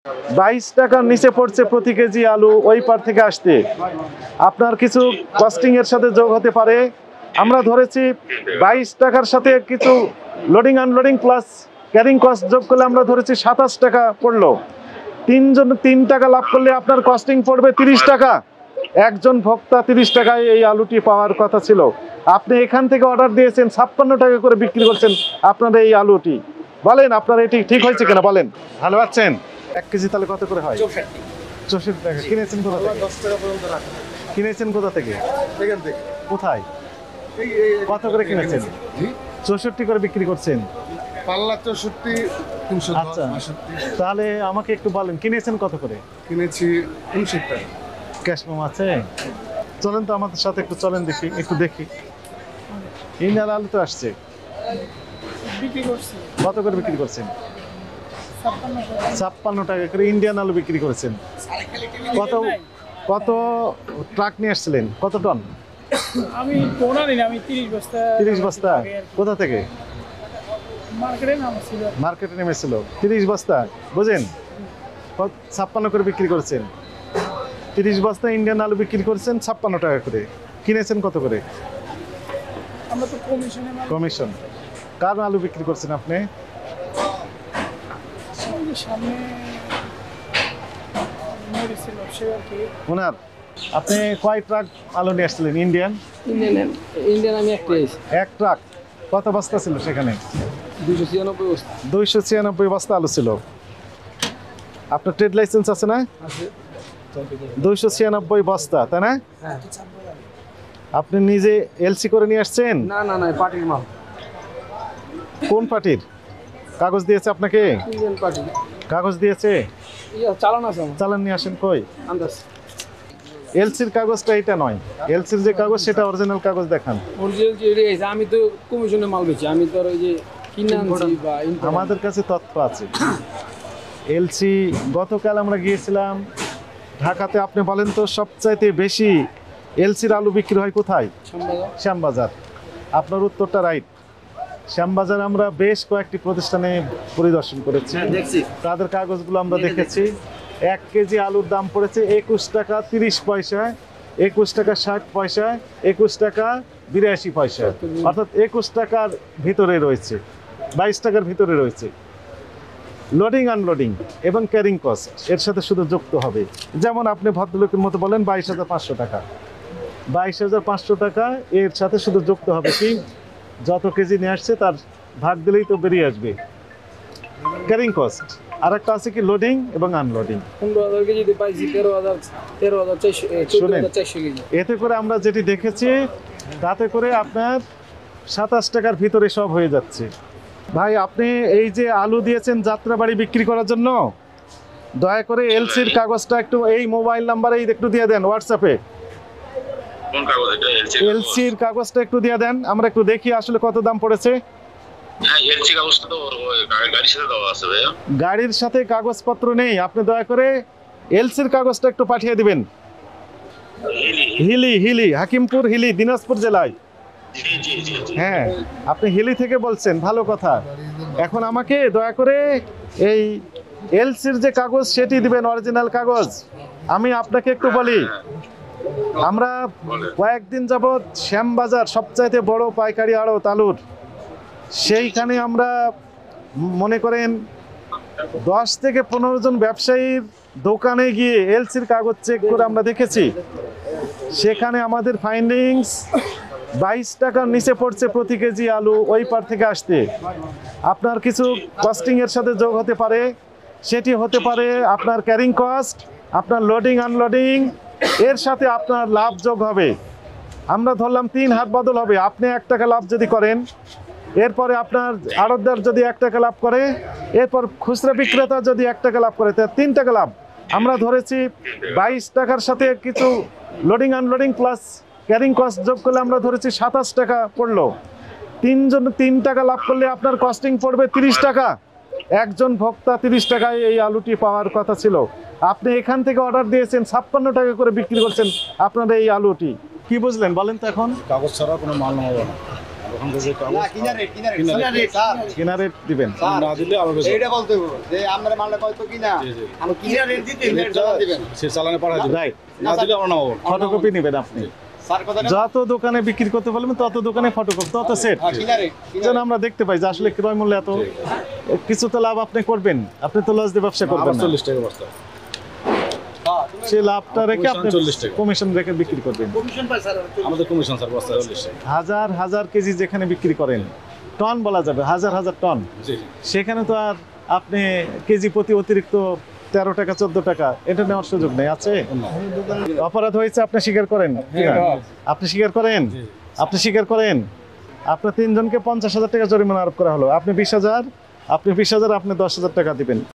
22 টাকার নিচে পড়ছে প্রতি কেজি আলু ওই পার থেকে আসতে। আপনার কিছু কস্টিং এর সাথে যোগ হতে পারে। আমরা ধরেছি 22 টাকার সাথে কিছু loading unloading plus carrying cost যোগ করলে আমরা ধরেছি 27 টাকা পড়লো। 3 টাকা লাভ করলে আপনার কস্টিং পড়বে 30 টাকা। একজন ভোক্তা 30 টাকায় এই আলুটি পাওয়ার কথা ছিল। আপনি এখান থেকে অর্ডার দিয়েছেন 56 টাকা করে বিক্রি করছেন আপনার এই আলুটি। বলেন আপনার এটি ঠিক হয়েছে কিনা বলেন। ভালো আছেন? 1 কেজি তাহলে কত করে হয়? 64 টাকা। কিনেছেন কোথা থেকে? 10 টাকা পর্যন্ত রাখা। কিনেছেন কোথা থেকে? এখান থেকে। কোথায়? এই কত করে কিনেছেন? জি 64 করে বিক্রি করছেন। পাল্লা 64 310 আচ্ছা 62 তাহলে আমাকে একটু বলেন কিনেছেন কত করে? কিনেছি 59 টাকা। ক্যাশ মেমো আছে? চলেন তো আমাদের সাথে একটু চলেন দেখি একটু দেখি। ইন্ডিয়ান আলু তো আসছে। বিক্রি করছি কত করে বিক্রি করছেন? 56 টাকা করে ইন্ডিয়ান আলু বিক্রি করেছেন। কত কত ট্রাক নিয়ে আসছিলেন? কত টন? আমি টোনা নিই আমি 30 বস্তা 30 বস্তা। কোথা থেকে? মার্কেটে নামছিল। মার্কেটে নেমেছিল 30 বস্তা। বুঝেন 56 করে বিক্রি করেছেন। 30 বস্তা ইন্ডিয়ান আলু বিক্রি করেছেন 56 টাকা করে। কিনেছেন কত করে? আমরা তো কমিশনে মাল কমিশন। কার আলু বিক্রি করছেন আপনি? সামনে মেডিসিন ব্যবসা আর কি। ওনার আপনি কয় ট্রাক আলু নিয়ে আসছিলেন ইন্ডিয়ান? ইন্ডিয়ান আমি একটাই এক ট্রাক। কত বস্তা ছিল সেখানে? 296 বস্তা 296 বস্তা আলু ছিল। আপনার ট্রেড লাইসেন্স আছে না? আছে 296 বস্তা তাই না? হ্যাঁ। আপনি নিজে এলসি করে নিয়ে আসছেন? না না না পার্টির মাল। কোন পার্টির কাগজ দিয়েছে আপনাকে? Indian party. কাগজ দিয়েছে? চালান আছে আমার। চালান নিয়ে আসেন কই? আন্দাজ এলসির কাগজটা এটা নয়। এলসির যে কাগজ সেটা অরিজিনাল কাগজ দেখান। অরিজিনাল যে রেট আছে আমি তো কমিশনে মাল বেচি। আমি তো ওই যে কিনে আনছি বা আমাদের কাছে তথ্য আছে। এলসি গতকাল আমরা গিয়েছিলাম ঢাকাতে। আপনি বলেন তো সবচাইতে বেশি এলসির আলু বিক্রি হয় কোথায়? শ্যামবাজার। আপনার উত্তরটা রাইট। শ্যামবাজার আমরা বেশ কয়েকটি প্রতিষ্ঠানে পরিদর্শন করেছি। তাদের কাগজগুলো আমরা দেখেছি। 1 কেজি আলুর দাম পড়েছে 21 টাকা 30 পয়সা, 21 টাকা 60 পয়সা, 21 টাকা 82 পয়সা। অর্থাৎ 21 টাকার ভিতরে রয়েছে, 22 টাকার ভিতরে রয়েছে। লোডিং আনলোডিং এবং ক্যারিং কস্ট এর সাথে শুধু যুক্ত হবে। যেমন আপনি ভদ্রলোকের মতো বলেন 22,500 টাকা। 22,500 টাকা এর সাথে শুধু যুক্ত হবে কি যত কেজি নিয়ে আসছে তার ভাগ দিলেই তো বেরিয়ে আসবে ক্যারিং কস্ট। আর একটা আছে কি লোডিং এবং আনলোডিং। 15,000 কেজিতে পাইছি 13,400 কেজি। এতে করে আমরা যেটি দেখেছি তাতে করে আপনার 27 টাকার ভিতরে সব হয়ে যাচ্ছে। ভাই আপনি এই যে আলু দিয়েছেন যাত্রাবাড়ি বিক্রি করার জন্য, দয়া করে এলসির কাগজটা একটু এই মোবাইল নাম্বারেই একটু দিয়ে দেন হোয়াটসঅ্যাপে। কোন কাগজ এটা? এলসির কাগজটা একটু দিয়ে দেন, আমরা একটু দেখি আসলে কত দাম পড়েছে। হ্যাঁ এলসি কাগজটা তো গাড়ির সাথে দেওয়া আছে ভাইয়া। গাড়ির সাথে কাগজপত্র নেই, আপনি দয়া করে এলসির কাগজটা একটু পাঠিয়ে দিবেন। হিলি হাকিমপুর হিলি দিনাজপুর জেলায়। জি জি জি জি। হ্যাঁ আপনি হিলি থেকে বলছেন, ভালো কথা। এখন আমাকে দয়া করে এই এলসির যে কাগজ সেটি দিবেন, অরিজিনাল কাগজ। আমি আপনাকে একটু বলি, আমরা কয়েকদিন যাবৎ শ্যামবাজার সবচাইতে বড় পাইকারি আড়ত আলুর, সেইখানে আমরা মনে করেন 10 থেকে 15 জন ব্যবসায়ীর দোকানে গিয়ে এলসির কাগজ চেক করে আমরা দেখেছি, সেখানে আমাদের ফাইন্ডিংস 22 টাকার নিচে পড়ছে প্রতি কেজি আলু ওই পার থেকে আসতে। আপনার কিছু কস্টিং এর সাথে যোগ হতে পারে, সেটি হতে পারে আপনার ক্যারিং কস্ট, আপনার লোডিং আনলোডিং, এর সাথে আপনার লাভ যোগ হবে। আমরা ধরলাম 3 হাত বদল হবে। আপনি 1 টাকা লাভ যদি করেন, এরপরে আপনার আড়তদার যদি 1 টাকা লাভ করে, এরপর খুচরা বিক্রেতা যদি 1 টাকা লাভ করে, তাহলে 3 টাকা লাভ। আমরা ধরেছি 22 টাকার সাথে কিছু loading unloading plus carrying cost যোগ করলে আমরা ধরেছি 27 টাকা পড়লো। 3 টাকা লাভ করলে আপনার কস্টিং পড়বে 30 টাকা। একজন ভোক্তা 30 টাকায় এই আলুটি পাওয়ার কথা ছিল। আপনি এখান থেকে অর্ডার দিয়েছেন 56 টাকা করে বিক্রি করছেন আপনার এই আলুটি। কি বুঝলেন বলেন তো? এখন কাগজ ছাড়া কোনো মাল নেওয়া যাবে না। কিনা রেট দিবেন। না দিলে আমার কাছে এইটা বলতে হবে যে আপনার মালটা কত কিনা আমি কিনা রেট দিতে দিবেন সে চালানে পাঠাই দিবে রাইট, না দিলে আমরা নামাবো ফটোকপি নেবেন আপনি। স্যার কথাটা যত দোকানে বিক্রি করতে পারবেন তত দোকানে ফটোকপি, তত সেট, কিনা রেট যেন আমরা দেখতে পাই যে আসলে ক্রয় মূল্য এত। কিছু তো লাভ আপনি করবেন, আপনি তো লস দিয়ে ব্যবসা করবেন আবার না। 40 টাকা বস্তা সেই লাভটা রেখে আপনি 40 টাকা। কমিশন রেখে বিক্রি করবেন। কমিশন পাই স্যার আমাদের কমিশন স্যার বস্তা 40 টাকা। হাজার হাজার কেজি যেখানে বিক্রি করেন, টন বলা যাবে, হাজার হাজার টন, জি সেখানে তো আর আপনি কেজি প্রতি অতিরিক্ত 13 টাকা 14 টাকা এটা নেওয়ার সুযোগ নেই। আছে অপরাধ হয়েছে, আপনি স্বীকার করেন কিনা? আপনি স্বীকার করেন? আপনি স্বীকার করেন? আপনার 3 জনকে 50,000 টাকা জরিমানা আরোপ করা হলো। আপনি 20,000, আপনি 20,000, আপনি 10,000 টাকা দিবেন।